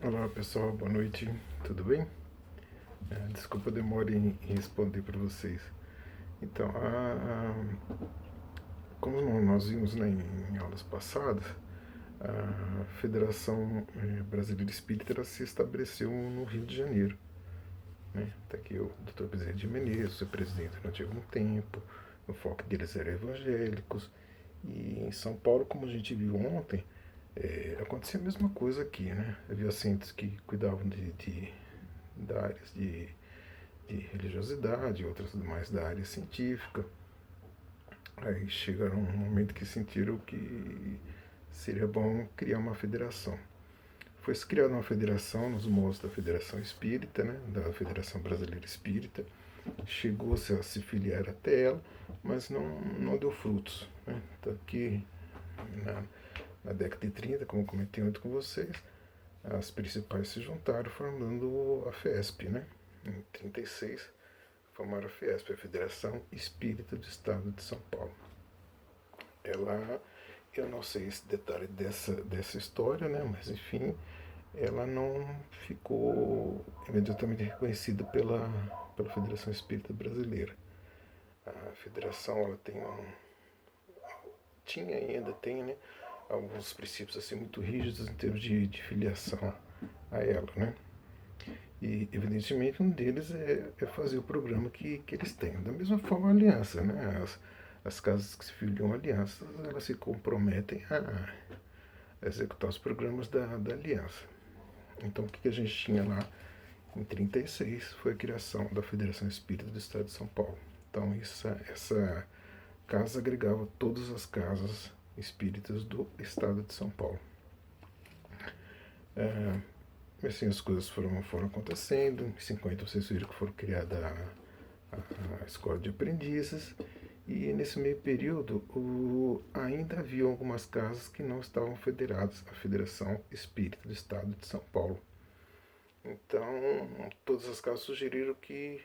Olá pessoal, boa noite, tudo bem? Desculpa a demora em responder para vocês. Então, como nós vimos, né, em aulas passadas, a Federação Brasileira Espírita ela se estabeleceu no Rio de Janeiro. Né? Tá aqui o Dr. Bezerra de Menezes, foi presidente durante algum tempo, o foco deles era evangélicos. E em São Paulo, como a gente viu ontem, acontecia a mesma coisa aqui, né? Havia centros que cuidavam da áreas de religiosidade, outras mais da área científica. Aí chegaram um momento que sentiram que seria bom criar uma federação. Foi criada uma federação nos moldes da Federação Espírita, né, da Federação Brasileira Espírita. Chegou-se a se filiar até ela, mas não deu frutos. Né? Então, aqui na, na década de 30, como comentei ontem com vocês, as principais se juntaram formando a FESP, né? Em 36, formaram a FIESP, a Federação Espírita do Estado de São Paulo. Ela, eu não sei esse detalhe dessa história, né? Mas enfim, ela não ficou imediatamente reconhecida pela Federação Espírita Brasileira. A federação ela tinha e ainda tem, né, alguns princípios assim muito rígidos em termos de filiação a ela, né? E, evidentemente, um deles é fazer o programa que eles têm. Da mesma forma, a aliança, né? As casas que se filiam a alianças, elas se comprometem a executar os programas da aliança. Então, o que a gente tinha lá em 36 foi a criação da Federação Espírita do Estado de São Paulo. Então, essa casa agregava todas as casas espíritas do Estado de São Paulo. Assim as coisas foram acontecendo. Em 50 vocês viram que foram criada a escola de aprendizes. E nesse meio período ainda havia algumas casas que não estavam federadas à Federação Espírita do Estado de São Paulo. Então, todas as casas sugeriram que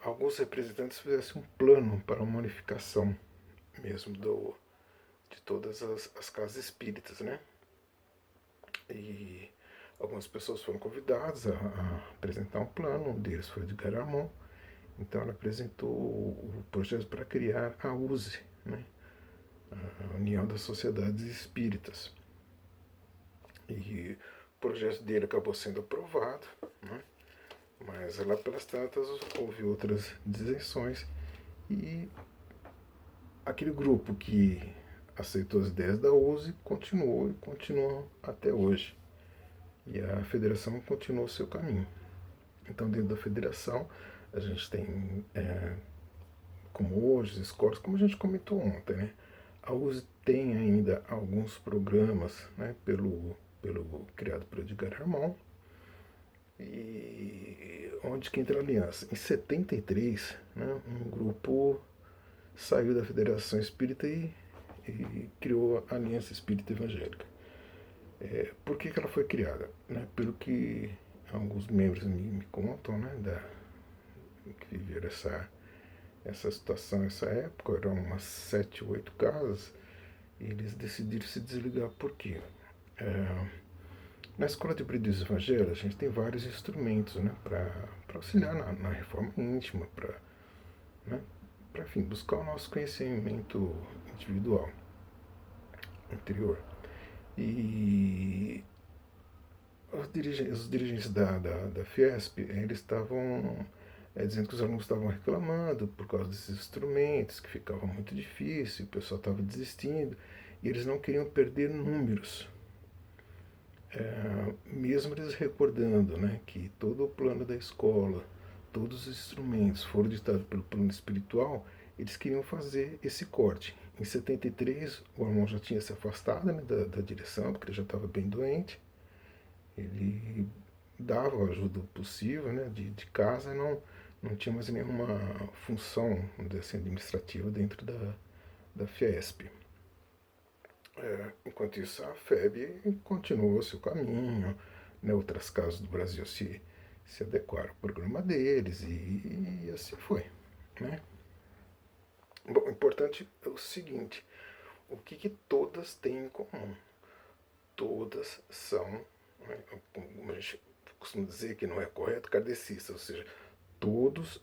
alguns representantes fizessem um plano para uma unificação mesmo de todas as casas espíritas, né? E algumas pessoas foram convidadas a apresentar um plano, um deles foi Edgar Armand. Então ela apresentou o projeto para criar a USE, né? A União das Sociedades Espíritas. E o projeto dele acabou sendo aprovado, né? Mas lá pelas tantas houve outras disenções e aquele grupo que aceitou as ideias da USE continuou e continua até hoje. E a federação continuou o seu caminho. Então, dentro da federação, a gente tem, como hoje, as escolas, como a gente comentou ontem, né? A USE tem ainda alguns programas, né, pelo criado por Edgar Armand, e onde que entra a aliança? Em 73, né, um grupo saiu da Federação Espírita e criou a Aliança Espírita Evangélica. Por que ela foi criada? Né? Pelo que alguns membros me contam, né, que viveram essa situação, essa época, eram umas 7, 8 casas, e eles decidiram se desligar. Por quê? É, na escola de aprendizes evangélicos, a gente tem vários instrumentos, né, para auxiliar na reforma íntima, né, enfim, buscar o nosso conhecimento individual, interior. E os dirigentes da Fiesp, eles estavam dizendo que os alunos estavam reclamando por causa desses instrumentos, que ficava muito difícil, o pessoal estava desistindo, e eles não queriam perder números. Mesmo eles recordando, né, que todo o plano da escola, todos os instrumentos foram ditados pelo plano espiritual, eles queriam fazer esse corte. Em 73, o irmão já tinha se afastado, né, da direção, porque ele já estava bem doente. Ele dava a ajuda possível, né, de casa, não tinha mais nenhuma função, vamos dizer assim, administrativa dentro da Fiesp. Enquanto isso, a FEB continuou seu caminho, né, outras casas do Brasil se adequaram ao programa deles e assim foi. Né? Bom, o importante é o seguinte, o que todas têm em comum? Todas são, né, costumo dizer que não é correto kardecista, ou seja, todos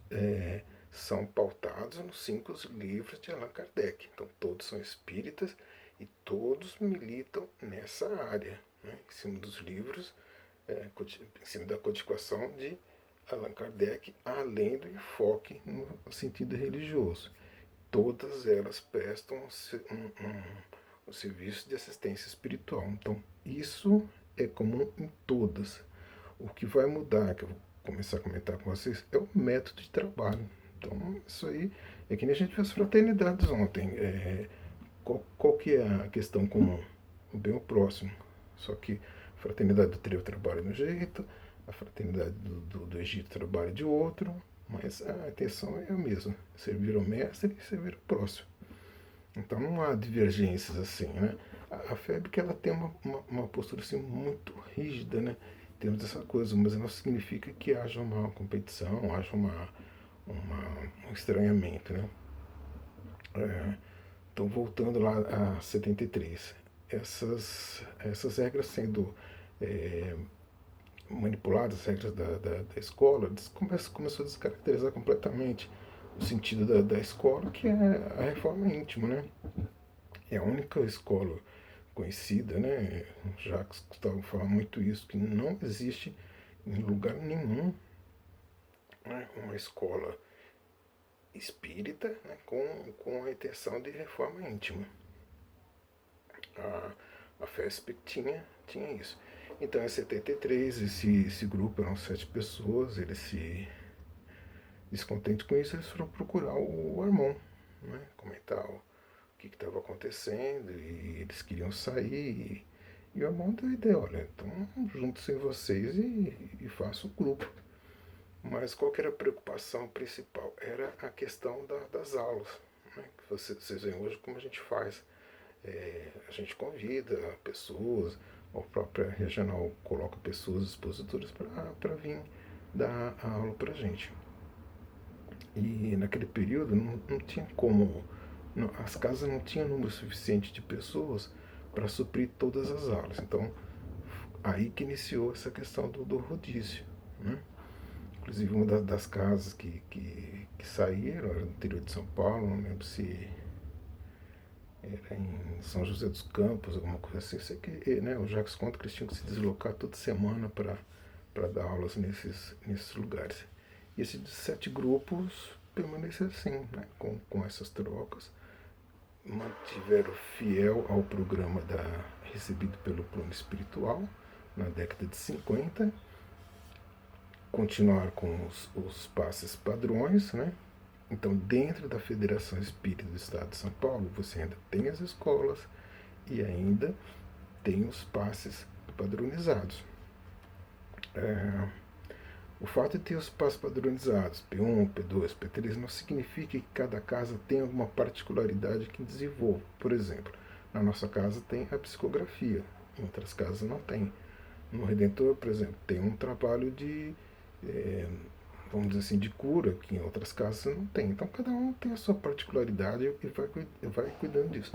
são pautados nos 5 livros de Allan Kardec. Então todos são espíritas e todos militam nessa área, né, em cima dos livros, em cima da codificação de Allan Kardec, além do enfoque no sentido religioso. Todas elas prestam um serviço de assistência espiritual. Então, isso é comum em todas. O que vai mudar, que eu vou começar a comentar com vocês, é o método de trabalho. Então, isso aí é que nem a gente fez fraternidades ontem. Qual que é a questão comum? O bem ao próximo. Só que a fraternidade do Trevo trabalha de um jeito, a fraternidade do Egito trabalha de outro, mas a intenção é a mesma: servir ao mestre e servir ao próximo. Então não há divergências assim, né? A FEB que ela tem uma postura assim muito rígida, né? Temos essa coisa, mas não significa que haja uma competição, haja um estranhamento, né? Então voltando lá a 73, essas regras sendo manipuladas, as regras da escola, começou a descaracterizar completamente o sentido da escola, que é a reforma íntima, né? É a única escola conhecida, né? Jacques Cousteau fala muito isso, que não existe em lugar nenhum, né, uma escola espírita, né, com a intenção de reforma íntima. A FESP tinha isso. Então, em 73, esse grupo eram 7 pessoas, eles se descontentes com isso, eles foram procurar o Armon, né, comentar o que estava acontecendo, e eles queriam sair, e o Armon deu a ideia: olha, então junto-se vocês e façam o grupo. Mas qual que era a preocupação principal? Era a questão das aulas, né, que vocês veem hoje como a gente faz. A gente convida pessoas, a própria regional coloca pessoas expositoras para vir dar a aula para a gente. E naquele período não tinha como, as casas não tinham número suficiente de pessoas para suprir todas as aulas. Então, aí que iniciou essa questão do rodízio, né? Inclusive, uma das casas que saíram era no interior de São Paulo, não lembro se era em São José dos Campos, alguma coisa assim. Sei que, né, o Jacques conta que eles tinham que se deslocar toda semana para dar aulas nesses lugares. E esses 7 grupos permaneceram assim, né, com essas trocas, mantiveram fiel ao programa recebido pelo plano espiritual na década de 50, continuar com os passes padrões, né? Então, dentro da Federação Espírita do Estado de São Paulo, você ainda tem as escolas e ainda tem os passes padronizados. O fato de ter os passos padronizados, P1, P2, P3, não significa que cada casa tem alguma particularidade que desenvolva. Por exemplo, na nossa casa tem a psicografia, em outras casas não tem. No Redentor, por exemplo, tem um trabalho de, vamos dizer assim, de cura, que em outras casas não tem. Então cada um tem a sua particularidade e vai cuidando disso.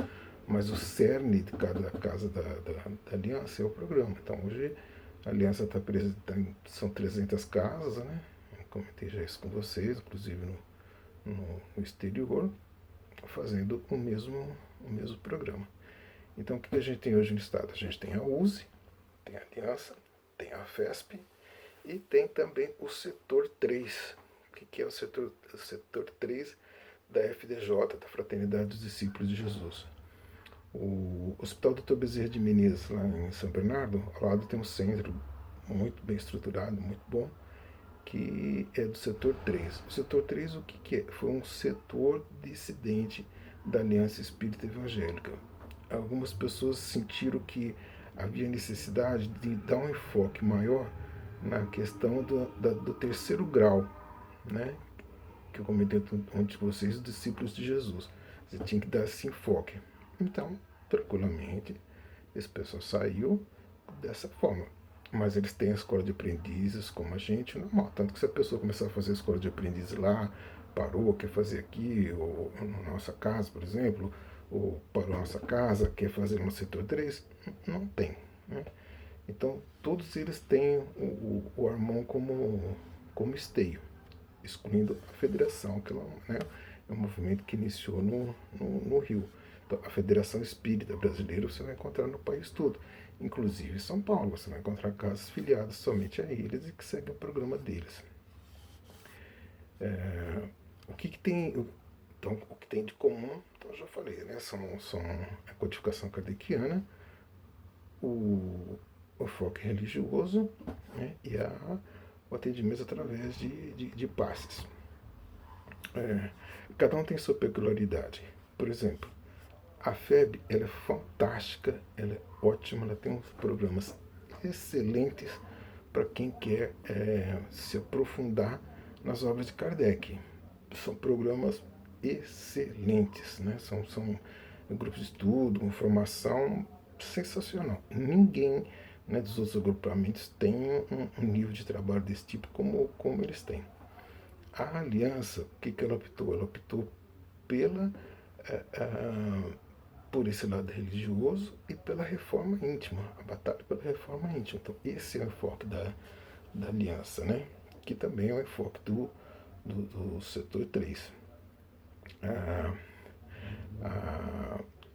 Mas o cerne de cada casa da aliança é o programa. Então hoje a aliança está presa, são 300 casas, né? Eu comentei já isso com vocês, inclusive no exterior, fazendo o mesmo programa. Então o que a gente tem hoje no Estado? A gente tem a USE, tem a Aliança, tem a FESP e tem também o setor 3. O que é o setor 3 da FDJ, da Fraternidade dos Discípulos de Jesus? O Hospital Dr. Bezerra de Menezes, lá em São Bernardo, ao lado tem um centro muito bem estruturado, muito bom, que é do setor 3. O setor 3, o que é? Foi um setor dissidente da Aliança Espírita Evangélica. Algumas pessoas sentiram que havia necessidade de dar um enfoque maior na questão do terceiro grau, né? Que eu comentei antes com vocês, os discípulos de Jesus. Você tinha que dar esse enfoque. Então, tranquilamente, esse pessoal saiu dessa forma. Mas eles têm a escola de aprendizes, como a gente, normal. Tanto que se a pessoa começar a fazer a escola de aprendizes lá, parou, quer fazer aqui, ou na nossa casa, por exemplo, ou parou na nossa casa, quer fazer no setor 3, não tem, né? Então, todos eles têm o Armon como esteio, excluindo a federação, que né, é um movimento que iniciou no Rio. Então, a Federação Espírita Brasileira você vai encontrar no país todo, inclusive em São Paulo. Você vai encontrar casas filiadas somente a eles e que seguem o programa deles. O que tem, então, o que tem de comum, então eu já falei, né? São a codificação kardeciana, o foco religioso, né? E o atendimento através de passes. Cada um tem sua peculiaridade. Por exemplo, a FEB ela é fantástica, ela é ótima, ela tem uns programas excelentes para quem quer se aprofundar nas obras de Kardec. São programas excelentes, né? São grupos de estudo, uma formação sensacional. Ninguém, né, dos outros agrupamentos tem um nível de trabalho desse tipo como eles têm. A aliança, o que ela optou? Ela optou pela, por esse lado religioso e pela reforma íntima, a batalha pela reforma íntima. Então, esse é o enfoque da aliança, né? Que também é o enfoque do setor 3.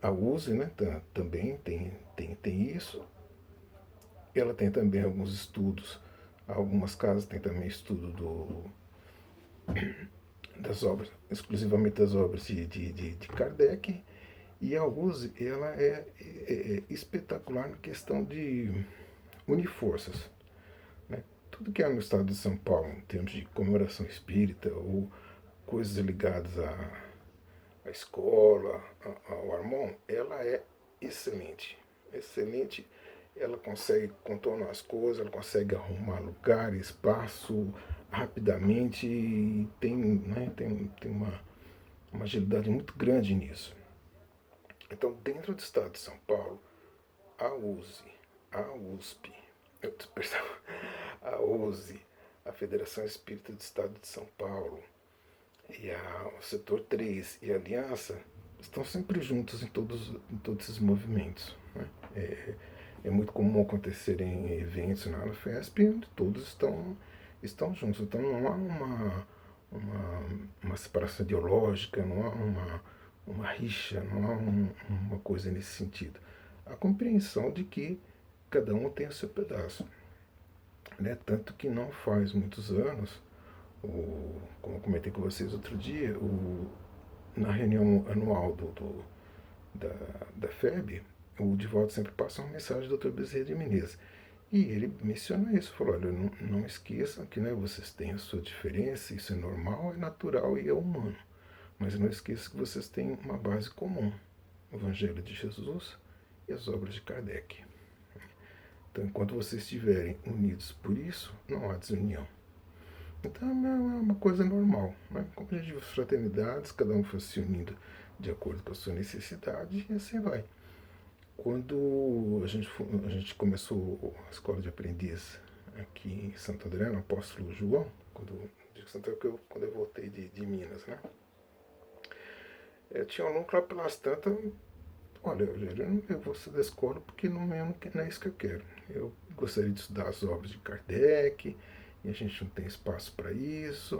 A USE, né, também tem isso. Ela tem também alguns estudos, algumas casas têm também estudo das obras, exclusivamente das obras de Kardec. E a USE ela é espetacular na questão de unir forças. Né? Tudo que há no estado de São Paulo, em termos de comemoração espírita ou coisas ligadas à escola, ao Armon, ela é excelente. Excelente. Ela consegue contornar as coisas, ela consegue arrumar lugar, espaço rapidamente e tem uma agilidade muito grande nisso. Então, dentro do estado de São Paulo, a USE, a USP, perdão, a USE, a Federação Espírita do Estado de São Paulo, e o Setor 3 e a Aliança estão sempre juntos em todos esses movimentos. Né? É muito comum acontecerem eventos na FESP onde todos estão juntos. Então não há uma separação ideológica, não há uma rixa, não há uma coisa nesse sentido. A compreensão de que cada um tem o seu pedaço. Né? Tanto que não faz muitos anos, como eu comentei com vocês outro dia, na reunião anual da FEB, o Divaldo sempre passa uma mensagem do Dr. Bezerra de Menezes. E ele menciona isso, falou, olha, não esqueçam que, né, vocês têm a sua diferença, isso é normal, é natural e é humano. Mas não esqueçam que vocês têm uma base comum, o Evangelho de Jesus e as obras de Kardec. Então, enquanto vocês estiverem unidos por isso, não há desunião. Então é uma coisa normal. Né? Como a gente viu as fraternidades, cada um foi se unindo de acordo com a sua necessidade e assim vai. Quando a gente começou a escola de aprendiz aqui em Santo André, no Apóstolo João, quando eu voltei de Minas, né? Eu tinha um aluno que lá pelas tantas, olha, eu vou sair da escola porque não é isso que eu quero. Eu gostaria de estudar as obras de Kardec, e a gente não tem espaço para isso,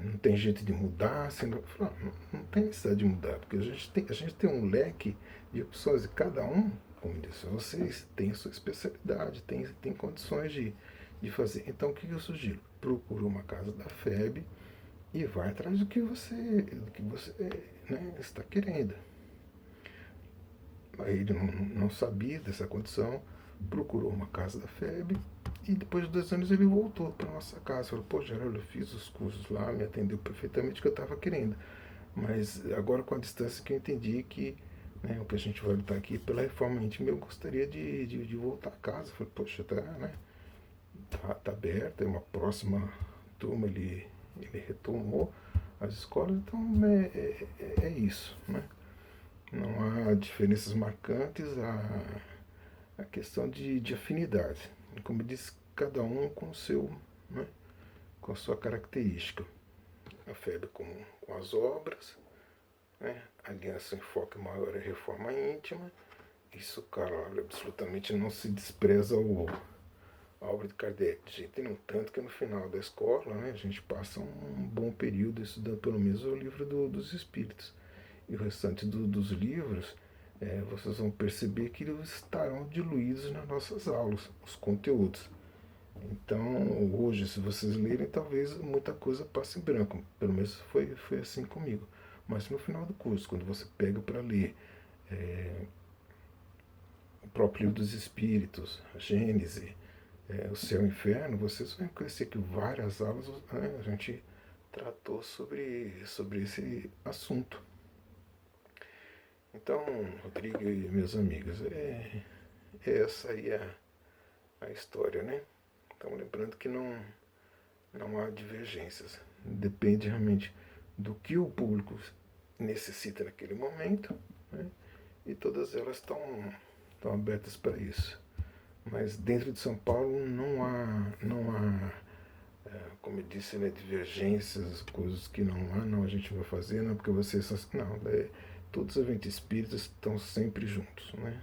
não tem jeito de mudar. Assim, não tem necessidade de mudar, porque a gente tem um leque de opções e cada um, como disse vocês, tem a sua especialidade, tem condições de fazer. Então o que eu sugiro? Procure uma casa da FEB e vai atrás do que você né, está querendo. Aí ele não sabia dessa condição, procurou uma casa da FEB e depois de 2 anos ele voltou para nossa casa. Falou, pô, Geraldo, eu fiz os cursos lá, me atendeu perfeitamente o que eu estava querendo. Mas agora com a distância que eu entendi que né, o que a gente vai lutar aqui pela reforma íntima, eu gostaria de voltar a casa. Falei, poxa, tá aberto, é uma próxima turma, ele retomou as escolas, então é isso, né? Não há diferenças marcantes, a questão de afinidade. Como eu disse, cada um né, com a sua característica. A FEB com as obras, né, a aliança em foco maior é a reforma íntima, isso, cara, olha, absolutamente não se despreza a obra de Kardec, de jeito nenhum. Tanto que no final da escola, né, a gente passa um bom período estudando pelo menos o livro dos Espíritos. E o restante dos livros, vocês vão perceber que eles estarão diluídos nas nossas aulas, os conteúdos. Então, hoje, se vocês lerem, talvez muita coisa passe em branco. Pelo menos foi assim comigo. Mas no final do curso, quando você pega para ler o próprio livro dos Espíritos, a Gênese, o Céu e o Inferno, vocês vão conhecer que várias aulas, né, a gente tratou sobre esse assunto. Então, Rodrigo e meus amigos, essa aí a história, né? Então, lembrando que não há divergências. Depende realmente do que o público necessita naquele momento, né? E todas elas estão abertas para isso. Mas dentro de São Paulo não há como eu disse, né, divergências, coisas que não, a gente não vai fazer, não, porque vocês são. Não, todos os eventos espíritas estão sempre juntos, né?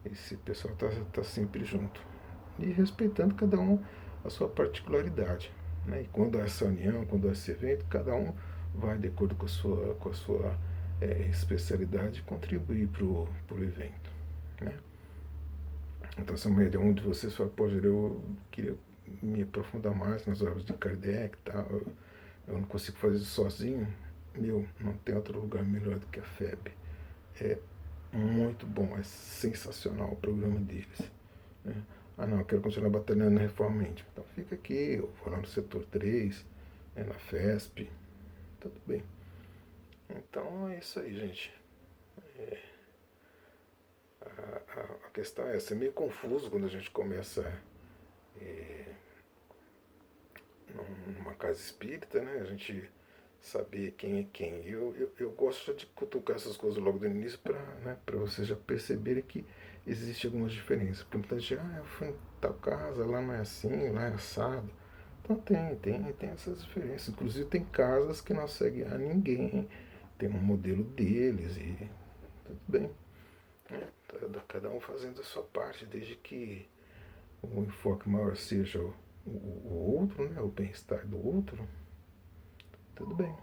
Esse pessoal tá sempre junto. E respeitando cada um a sua particularidade. Né? E quando há essa união, quando há esse evento, cada um vai de acordo com a sua especialidade contribuir para o evento. Né? Então, se um de vocês fala, pô, eu queria me aprofundar mais nas obras de Kardec e tal, eu não consigo fazer isso sozinho, não tem outro lugar melhor do que a FEB. É muito bom, é sensacional o programa deles. Né? Ah não, eu quero continuar batalhando na reforma íntima. Então fica aqui, eu vou lá no setor 3, na FESP, tudo bem. Então é isso aí, gente. A questão é essa, é meio confuso quando a gente começa numa casa espírita, né? A gente saber quem é quem. Eu gosto de cutucar essas coisas logo do início para, né, vocês já perceberem que existe algumas diferenças. Porque muita gente, eu fui em tal casa, lá não é assim, lá é assado. Então tem essas diferenças. Inclusive tem casas que não seguem a ninguém, tem um modelo deles e tudo bem. Né? Cada um fazendo a sua parte, desde que o enfoque maior seja o outro, né, o bem-estar do outro, tudo bem.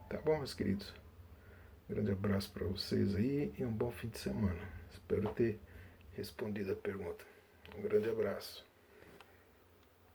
Tá bom, meus queridos? Um grande abraço para vocês aí e um bom fim de semana. Espero ter respondido a pergunta. Um grande abraço.